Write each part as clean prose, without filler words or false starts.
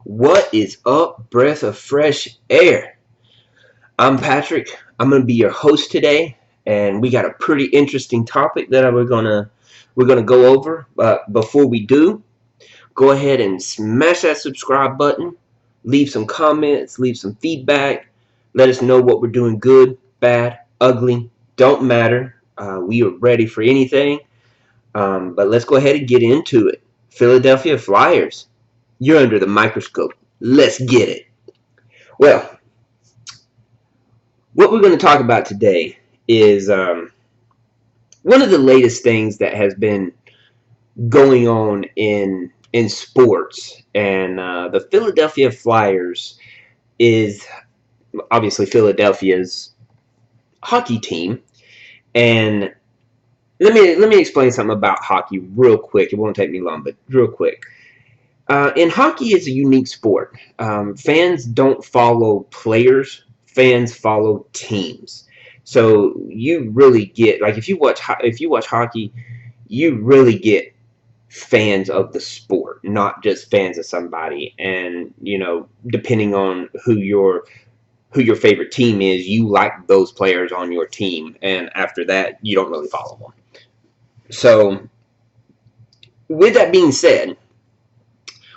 What is up, breath of fresh air? I'm Patrick. I'm gonna be your host today, and we got a pretty interesting topic that we're gonna go over. But before we do, go ahead and smash that subscribe button. Leave some comments. Leave some feedback. Let us know what we're doing good, bad, ugly. Don't matter. We are ready for anything. But let's go ahead and get into it. Philadelphia Flyers. You're under the microscope. Let's get it. Well, what we're going to talk about today is one of the latest things that has been going on in sports, and the Philadelphia Flyers is obviously Philadelphia's hockey team. And let me explain something about hockey real quick. It won't take me long, but real quick. In hockey, it's a unique sport. Fans don't follow players; fans follow teams. So you really get, like, if you watch hockey, you really get fans of the sport, not just fans of somebody. And depending on who your favorite team is, you like those players on your team, and after that, you don't really follow them. So, with that being said,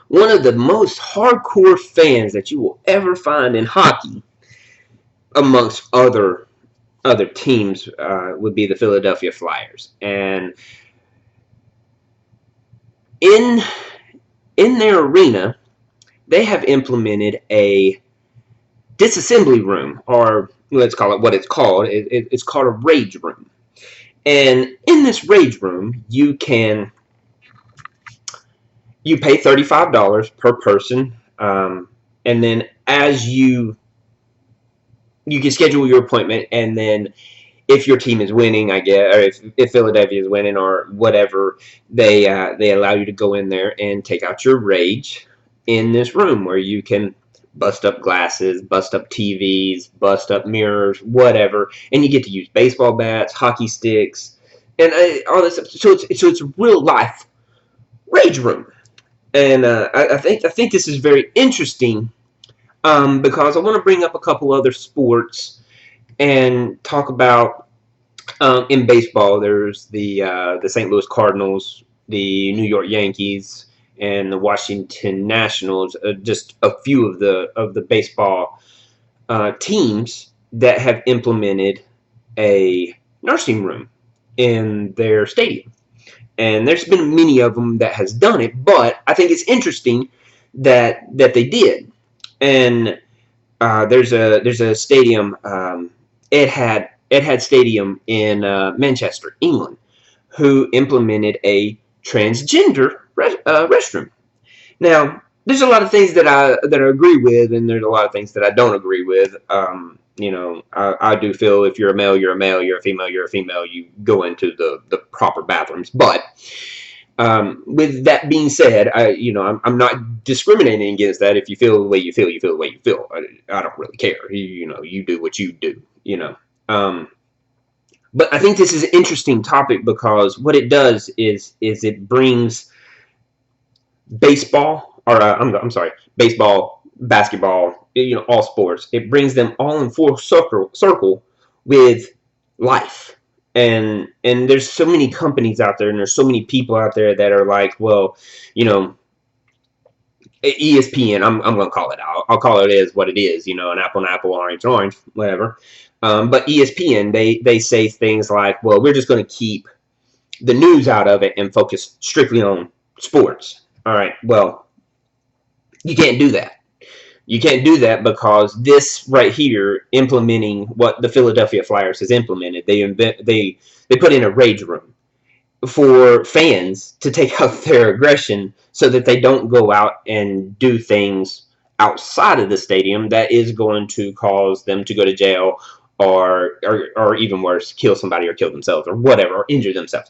one of the most hardcore fans that you will ever find in hockey, amongst other teams, would be the Philadelphia Flyers. And in their arena, they have implemented a disassembly room, or let's call it what it's called. It's called a rage room. And in this rage room, you pay $35 per person, and then as you can schedule your appointment, and then if your team is winning, I guess, or if Philadelphia is winning or whatever, they allow you to go in there and take out your rage in this room where you can bust up glasses, bust up TVs, bust up mirrors, whatever, and you get to use baseball bats, hockey sticks, and all this stuff. So it's a real life rage room. And I think this is very interesting, because I want to bring up a couple other sports and talk about, in baseball. There's the St. Louis Cardinals, the New York Yankees, and the Washington Nationals. Just a few of the baseball teams that have implemented a nursing room in their stadium. And there's been many of them that has done it, but I think it's interesting that they did. And there's a stadium, Etihad Stadium in Manchester, England, who implemented a transgender restroom. Now, there's a lot of things that I agree with, and there's a lot of things that I don't agree with. I do feel if you're a male, you're a male. You're a female, you're a female. You go into the proper bathrooms. But with that being said, I'm not discriminating against that. If you feel the way you feel, you feel the way you feel. I don't really care. You do what you do. But I think this is an interesting topic because what it does is it brings baseball, or I'm sorry, baseball, basketball, all sports. It brings them all in full circle with life. And there's so many companies out there, and there's so many people out there that are like, well, ESPN. I'm gonna call it. I'll call it as what it is. An apple, orange, orange, whatever. But ESPN, they say things like, well, we're just going to keep the news out of it and focus strictly on sports. All right, well, you can't do that. You can't do that because this right here, implementing what the Philadelphia Flyers has implemented, they put in a rage room for fans to take out their aggression so that they don't go out and do things outside of the stadium that is going to cause them to go to jail, or even worse, kill somebody or kill themselves or whatever, or injure themselves.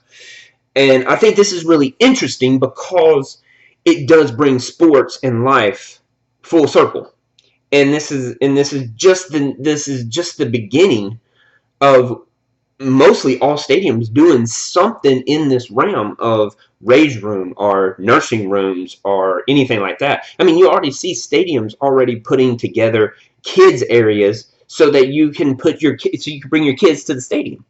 And I think this is really interesting because it does bring sports and life full circle. And this is just the beginning of mostly all stadiums doing something in this realm of rage room or nursing rooms or anything like that. I mean, you already see stadiums already putting together kids areas so that you can put your kids, so you can bring your kids to the stadium.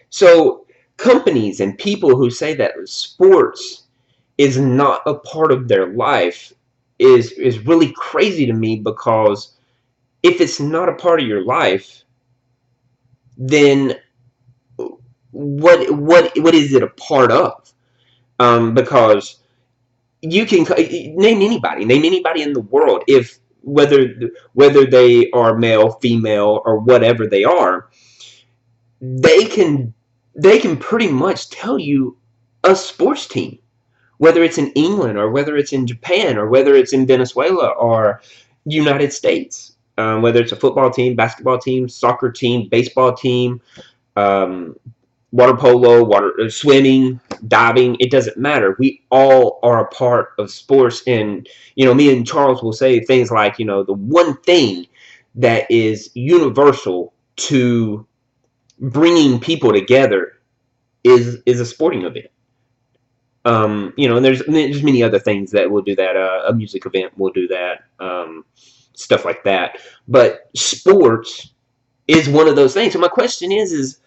So companies and people who say that sports is not a part of their life is really crazy to me, because if it's not a part of your life, then what is it a part of? Because you can name anybody in the world, if whether they are male, female, or whatever they are, they can pretty much tell you a sports team, whether it's in England or whether it's in Japan or whether it's in Venezuela or United States, whether it's a football team, basketball team, soccer team, baseball team, um, water polo, swimming, diving, it doesn't matter. We all are a part of sports. And, me and Charles will say things like, the one thing that is universal to bringing people together is a sporting event. And there's many other things that will do that. A music event will do that, stuff like that. But sports is one of those things. So my question is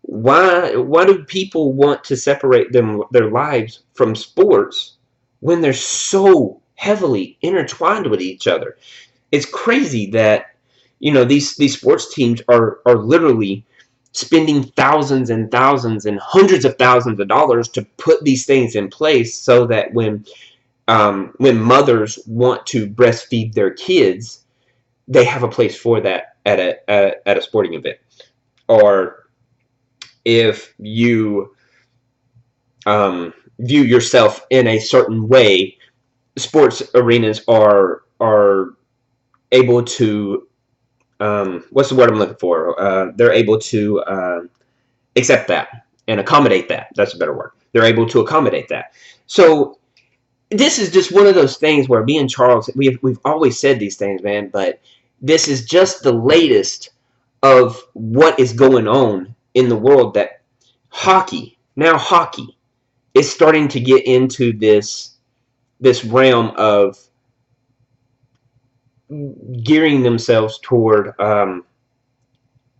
why do people want to separate their lives from sports when they're so heavily intertwined with each other? It's crazy that these sports teams are literally spending thousands and thousands and hundreds of thousands of dollars to put these things in place so that when mothers want to breastfeed their kids, they have a place for that at a sporting event. Or if you view yourself in a certain way, sports arenas are able to what's the word I'm looking for? They're able to accept that and accommodate that. That's a better word. They're able to accommodate that. So this is just one of those things where me and Charles, we've always said these things, man, but this is just the latest of what is going on in the world, that hockey is starting to get into this realm of gearing themselves toward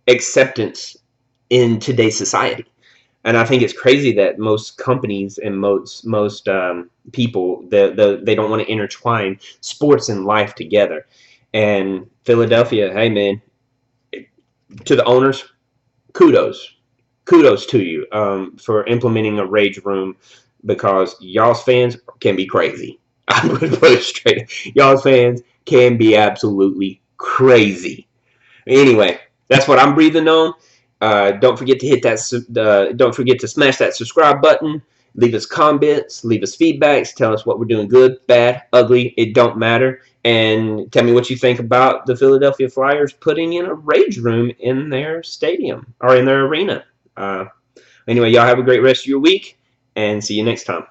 acceptance in today's society. And I think it's crazy that most companies and most people, they don't want to intertwine sports and life together. And Philadelphia, hey man, to the owners, kudos to you for implementing a rage room, because y'all's fans can be crazy. I would put it straight. Y'all's fans can be absolutely crazy. Anyway, that's what I'm breathing on. Don't forget to hit that. Don't forget to smash that subscribe button. Leave us comments. Leave us feedbacks. Tell us what we're doing good, bad, ugly. It don't matter. And tell me what you think about the Philadelphia Flyers putting in a rage room in their stadium or in their arena. Anyway, y'all have a great rest of your week, and see you next time.